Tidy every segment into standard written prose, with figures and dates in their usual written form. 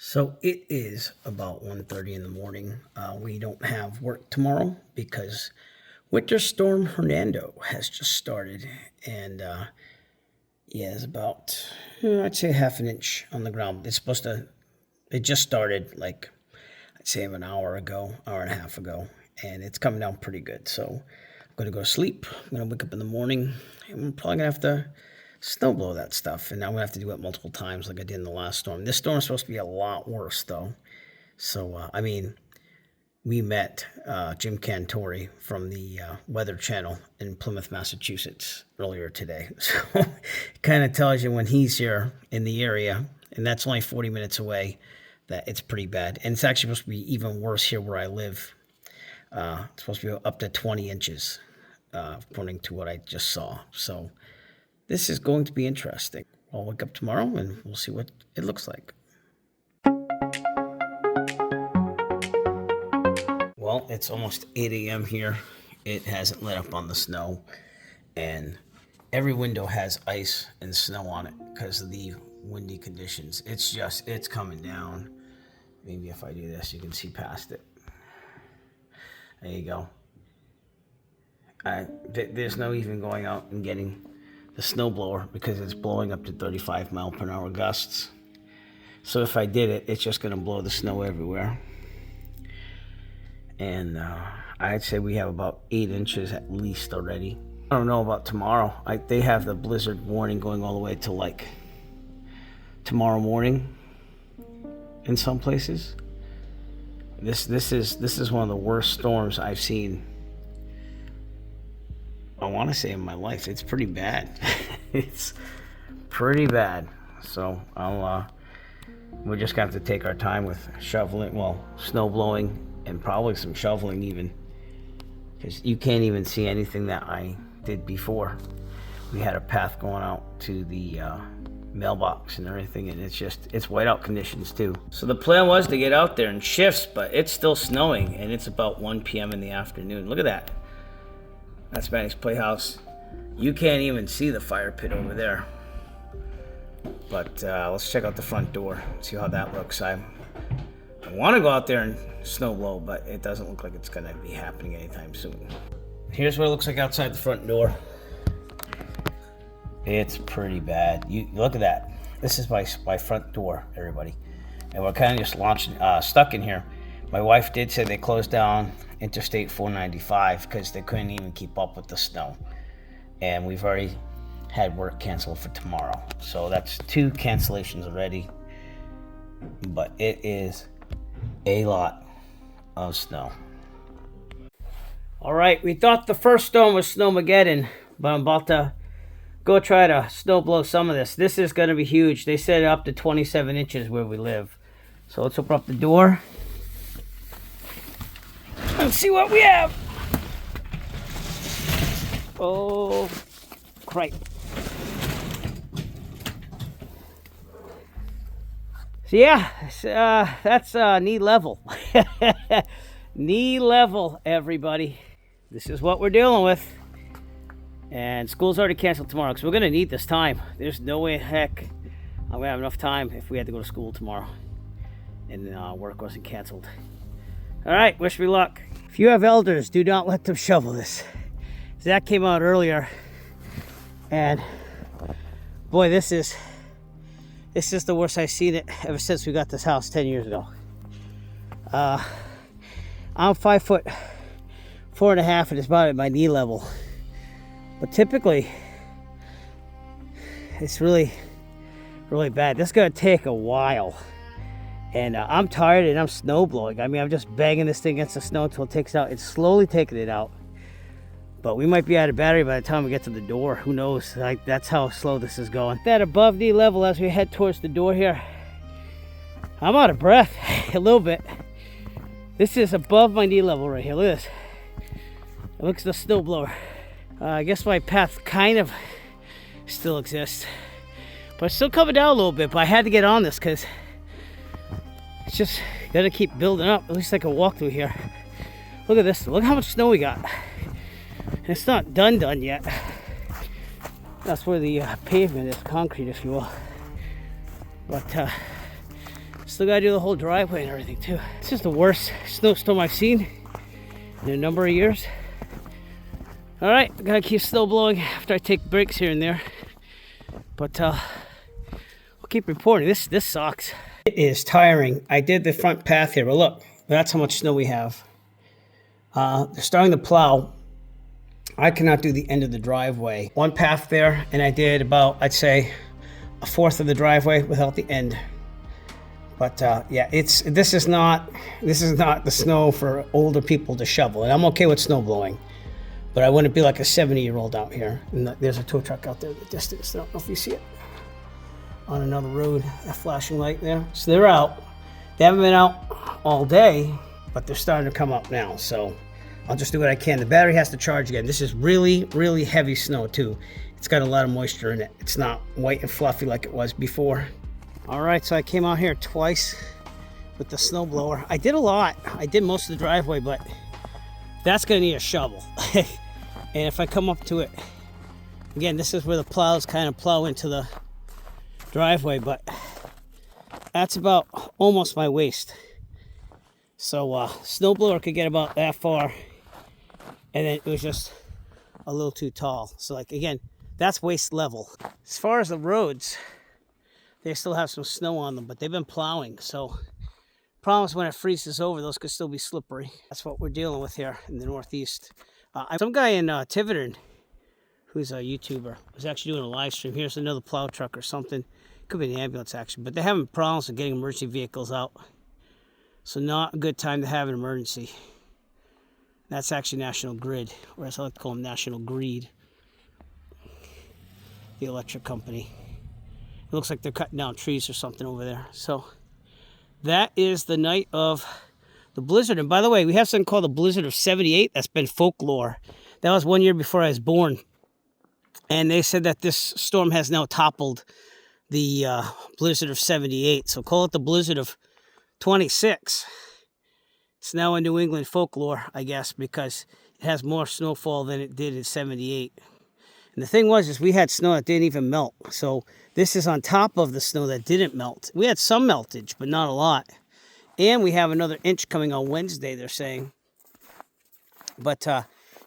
So it is about 1:30 in the morning. We don't have work tomorrow because Winter Storm Hernando has just started, and yeah, it's about I'd say half an inch on the ground. It's supposed to. It just started like I'd say an hour ago, hour and a half ago, and it's coming down pretty good. So I'm gonna go to sleep. I'm gonna wake up in the morning, and I'm probably gonna have to snow blow that stuff, and I'm gonna have to do it multiple times like I did in the last storm. This storm is supposed to be a lot worse though. So I mean, we met Jim Cantori from the Weather Channel in Plymouth, Massachusetts earlier today. So it kind of tells you when he's here in the area, and that's only 40 minutes away, that it's pretty bad. And it's actually supposed to be even worse here where I live. It's supposed to be up to 20 inches, according to what I just saw. So this is going to be interesting. I'll wake up tomorrow and we'll see what it looks like. Well, it's almost 8 a.m. here. It hasn't let up on the snow, and every window has ice and snow on it because of the windy conditions. It's coming down. Maybe if I do this, you can see past it. There you go. There's no even going out and getting the snowblower because it's blowing up to 35 mile per hour gusts. So if I did it, it's just going to blow the snow everywhere. And I'd say we have about 8 inches at least already. I don't know about tomorrow. They have the blizzard warning going all the way to like tomorrow morning in some places. This is one of the worst storms I've seen, I want to say, in my life. It's pretty bad. It's pretty bad. So we're just gonna have to take our time with shoveling, snow blowing, and probably some shoveling even, because you can't even see anything that I did before. We had a path going out to the mailbox and everything, and it's whiteout conditions too. So the plan was to get out there in shifts, but it's still snowing, and it's about 1 p.m. in the afternoon. Look at that. That's Manny's Playhouse. You can't even see the fire pit over there. But let's check out the front door, see how that looks. I want to go out there and snow blow, but it doesn't look like it's going to be happening anytime soon. Here's what it looks like outside the front door. It's pretty bad. You look at that. This is my front door, everybody. And we're kind of just stuck in here. My wife did say they closed down Interstate 495 because they couldn't even keep up with the snow. And we've already had work canceled for tomorrow. So that's 2 cancellations already. But it is a lot of snow. All right, we thought the first storm was Snowmageddon, but I'm about to go try to snow blow some of this. This is going to be huge. They said up to 27 inches where we live. So let's open up the door and see what we have. Oh, crap. So yeah, that's knee level. Knee level, everybody. This is what we're dealing with. And school's already canceled tomorrow because we're going to need this time. There's no way heck I'm going to have enough time if we had to go to school tomorrow and work wasn't canceled. All right, wish me luck. If you have elders, do not let them shovel this. Zach came out earlier, and boy, this is the worst I've seen it ever since we got this house 10 years ago. I'm 5'4.5", and it's about at my knee level. But typically, it's really, really bad. This is gonna take a while. And I'm tired and I'm snow blowing. I mean, I'm just banging this thing against the snow until it takes it out. It's slowly taking it out. But we might be out of battery by the time we get to the door. Who knows? That's how slow this is going. That above knee level as we head towards the door here. I'm out of breath a little bit. This is above my knee level right here. Look at this. It looks like the snow blower. I guess my path kind of still exists. But it's still coming down a little bit. But I had to get on this because it's just gonna keep building up. At least I can walk through here. Look at this. Look how much snow we got. And it's not done yet. That's where the pavement is, concrete if you will. But Still gotta do the whole driveway and everything too. This is the worst snowstorm I've seen in a number of years. All right, I gotta keep snow blowing after I take breaks here and there. But I'll keep reporting. This sucks. It is tiring. I did the front path here, but look, that's how much snow we have. They're starting to plow. I cannot do the end of the driveway. One path there, and I did about, I'd say, a fourth of the driveway without the end. But yeah, this is not the snow for older people to shovel, and I'm okay with snow blowing, but I wouldn't be like a 70-year-old out here. And there's a tow truck out there in the distance. I don't know if you see it on another road, that flashing light there. So they're out. They haven't been out all day, but they're starting to come up now. So I'll just do what I can. The battery has to charge again. This is really, really heavy snow too. It's got a lot of moisture in it. It's not white and fluffy like it was before. All right, so I came out here twice with the snowblower. I did a lot. I did most of the driveway, but that's gonna need a shovel. And if I come up to it, again, this is where the plows kind of plow into the driveway, but that's about almost my waist. So snowblower could get about that far, and then it was just a little too tall. So like, again, that's waist level. As far as the roads, they still have some snow on them, but they've been plowing. So problem is when it freezes over, those could still be slippery. That's what we're dealing with here in the Northeast. Some guy in Tiverton, who's a YouTuber, was actually doing a live stream. Here's another plow truck or something. Could be an ambulance actually, but they're having problems with getting emergency vehicles out. So not a good time to have an emergency. That's actually National Grid, or as I like to call them, National Greed. The electric company. It looks like they're cutting down trees or something over there. So that is the night of the blizzard. And by the way, we have something called the blizzard of 78. That's been folklore. That was 1 year before I was born. And they said that this storm has now toppled the blizzard of 78. So call it the blizzard of 26. It's now in New England folklore, I guess, because it has more snowfall than it did in 78. And the thing was, is we had snow that didn't even melt. So this is on top of the snow that didn't melt. We had some meltage, but not a lot. And we have another inch coming on Wednesday, they're saying. But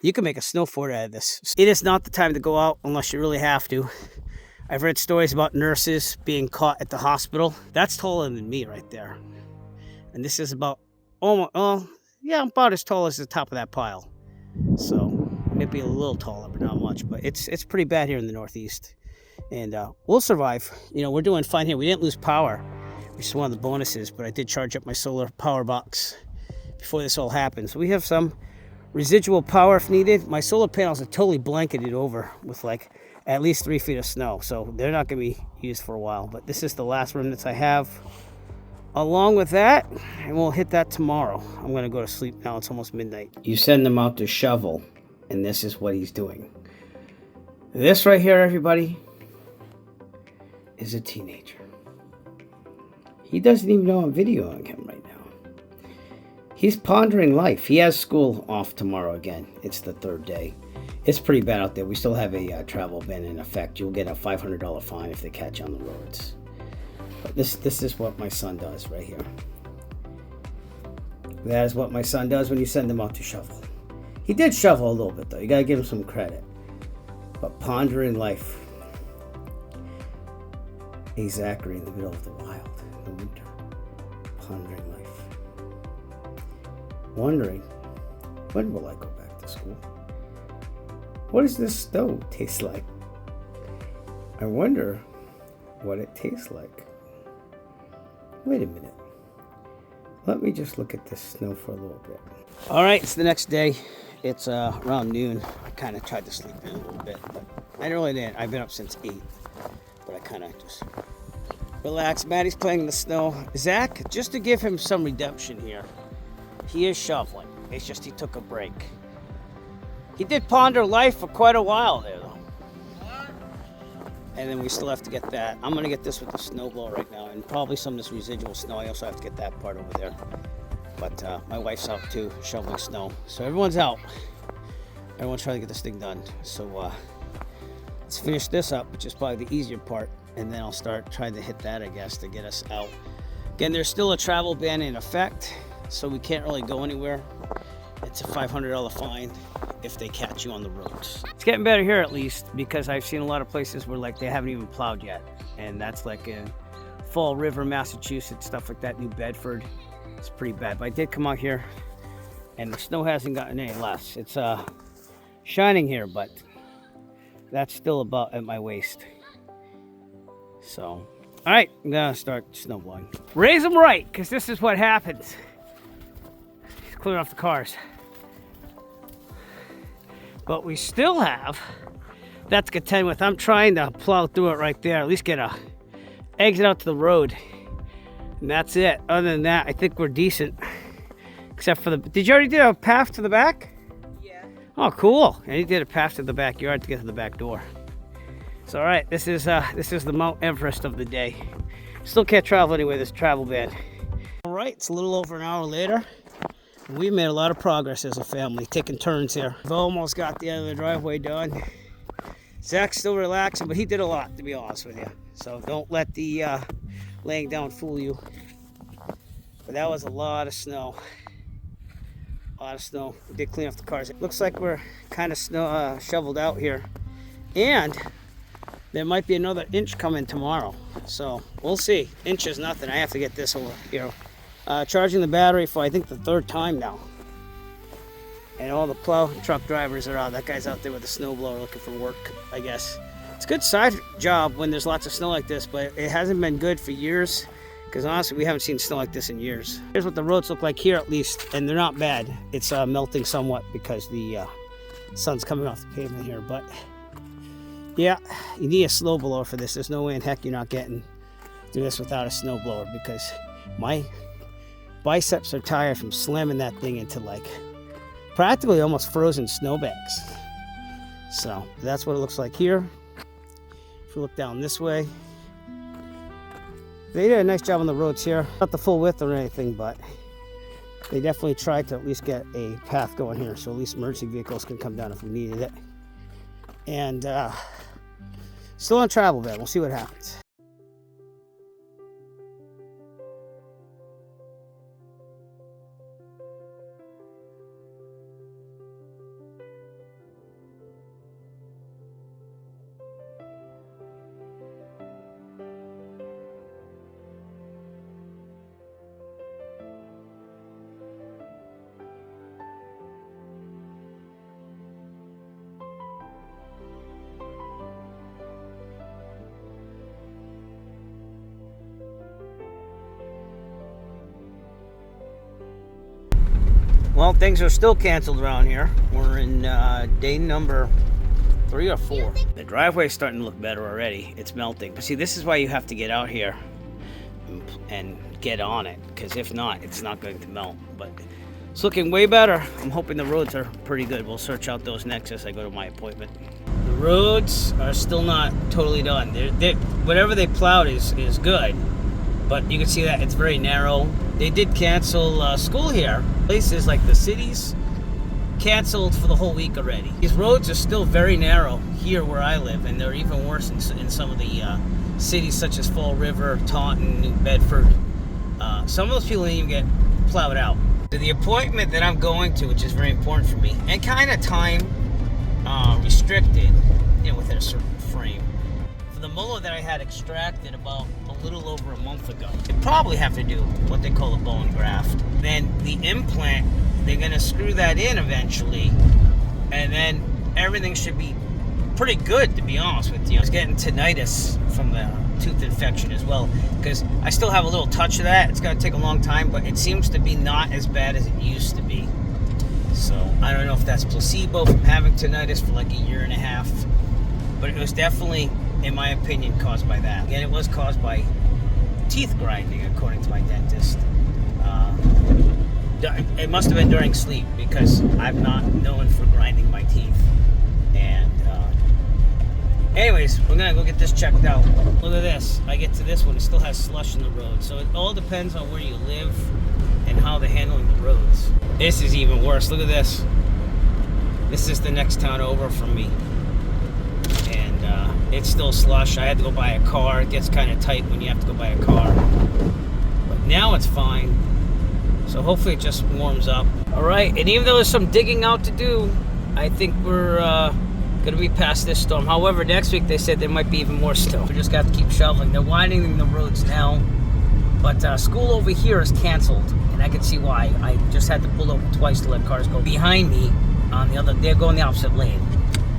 you can make a snow fort out of this. It is not the time to go out unless you really have to. I've read stories about nurses being caught at the hospital. That's taller than me right there. And this is about, yeah, about as tall as the top of that pile. So maybe a little taller, but not much. But it's pretty bad here in the Northeast. And we'll survive. You know, we're doing fine here. We didn't lose power, which is one of the bonuses. But I did charge up my solar power box before this all happened. So we have some residual power if needed. My solar panels are totally blanketed over with like at least 3 feet of snow. So they're not going to be used for a while. But this is the last remnants I have. Along with that, and we'll hit that tomorrow. I'm going to go to sleep now. It's almost midnight. You send him out to shovel, and this is what he's doing. This right here, everybody, is a teenager. He doesn't even know I'm videoing him right now. He's pondering life. He has school off tomorrow again. It's the third day. It's pretty bad out there. We still have a travel ban in effect. You'll get a $500 fine if they catch you on the roads. But this is what my son does right here. That is what my son does when you send him out to shovel. He did shovel a little bit though. You gotta give him some credit. But pondering life. A Zachary in the middle of the wild, in the winter. Pondering life. Wondering, when will I go back to school? What does this snow taste like? I wonder what it tastes like. Wait a minute. Let me just look at this snow for a little bit. All right, it's the next day. It's around noon. I kind of tried to sleep in a little bit, but I really didn't. I've been up since 8, but I kind of just relaxed. Maddie's playing in the snow. Zach, just to give him some redemption here, he is shoveling. It's just he took a break. He did ponder life for quite a while there, though. And then we still have to get that. I'm going to get this with the snowblower right now, and probably some of this residual snow. I also have to get that part over there. But my wife's out too, shoveling snow. So everyone's out. Everyone's trying to get this thing done. So let's finish this up, which is probably the easier part. And then I'll start trying to hit that, I guess, to get us out Again, there's still a travel ban in effect, so we can't really go anywhere. It's a $500 fine if they catch you on the roads. It's getting better here at least, because I've seen a lot of places where like they haven't even plowed yet. And that's like in Fall River, Massachusetts, stuff like that, New Bedford. It's pretty bad. But I did come out here and the snow hasn't gotten any less. It's shining here, but that's still about at my waist. So, all right, I'm gonna start snowblowing. Raise them right, because this is what happens. Clear off the cars. But we still have, that's contend with. I'm trying to plow through it right there, at least get a exit out to the road. And that's it. Other than that, I think we're decent. Except for the, did you already do a path to the back? Yeah. Oh, cool. And you did a path to the backyard to get to the back door. So, all right, this is the Mount Everest of the day. Still can't travel anyway, this travel ban. All right, it's a little over an hour later. We made a lot of progress as a family, taking turns here. We've almost got the end of the driveway done. Zach's still relaxing, but he did a lot, to be honest with you. So don't let the laying down fool you. But that was a lot of snow. A lot of snow. We did clean off the cars. It looks like we're kind of snow shoveled out here. And there might be another inch coming tomorrow. So we'll see. Inch is nothing. I have to get this over here. Charging the battery for I think the third time now. And all the plow truck drivers are out. That guy's out there with a snowblower looking for work, I guess. It's a good side job when there's lots of snow like this, but it hasn't been good for years, because honestly we haven't seen snow like this in years. Here's what the roads look like here at least, and they're not bad. It's melting somewhat because the sun's coming off the pavement here, but yeah, you need a snowblower for this. There's no way in heck you're not getting through this without a snowblower, because my biceps are tired from slamming that thing into like practically almost frozen snowbanks. So that's what it looks like here. If we look down this way, they did a nice job on the roads here. Not the full width or anything, but they definitely tried to at least get a path going here, so at least emergency vehicles can come down if we needed it. And still on travel ban. We'll see what happens. Well, things are still canceled around here. We're in day number 3 or 4. The driveway's starting to look better already. It's melting. But see, this is why you have to get out here and get on it, because if not, it's not going to melt. But it's looking way better. I'm hoping the roads are pretty good. We'll search out those next as I go to my appointment. The roads are still not totally done. Whatever they plowed is good, but you can see that it's very narrow. They did cancel school here. Places like the cities canceled for the whole week already. These roads are still very narrow here where I live, and they're even worse in some of the cities such as Fall River, Taunton, New Bedford. Some of those people didn't even get plowed out. So the appointment that I'm going to, which is very important for me, and kind of time restricted, within a certain frame, for the molar that I had extracted about a little over a month ago. They probably have to do what they call a bone graft. Then the implant, they're gonna screw that in eventually, and then everything should be pretty good, to be honest with you. I was getting tinnitus from the tooth infection as well, because I still have a little touch of that. It's gonna take a long time, but it seems to be not as bad as it used to be. So I don't know if that's placebo from having tinnitus for like a year and a half, but it was definitely, in my opinion, caused by that. And it was caused by teeth grinding, according to my dentist. It must have been during sleep, because I'm not known for grinding my teeth. And anyways, we're gonna go get this checked out. Look at this. I get to this one, it still has slush in the road. So it all depends on where you live and how they're handling the roads. This is even worse. Look at this. This is the next town over from me. And it's still slush. I had to go buy a car. It gets kind of tight when you have to go buy a car. But Now it's fine. So hopefully it just warms up. All right, and even though there's some digging out to do, I think we're gonna be past this storm. However, next week they said there might be even more still. We just got to keep shoveling. They're widening the roads now, but school over here is canceled, and I can see why. I just had to pull over twice to let cars go behind me on the other. They're going the opposite lane.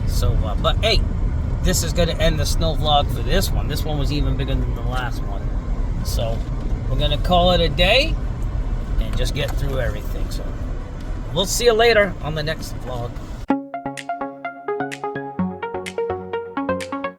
So, but hey, this is gonna end the snow vlog for this one. This one was even bigger than the last one. So we're gonna call it a day and just get through everything. So we'll see you later on the next vlog.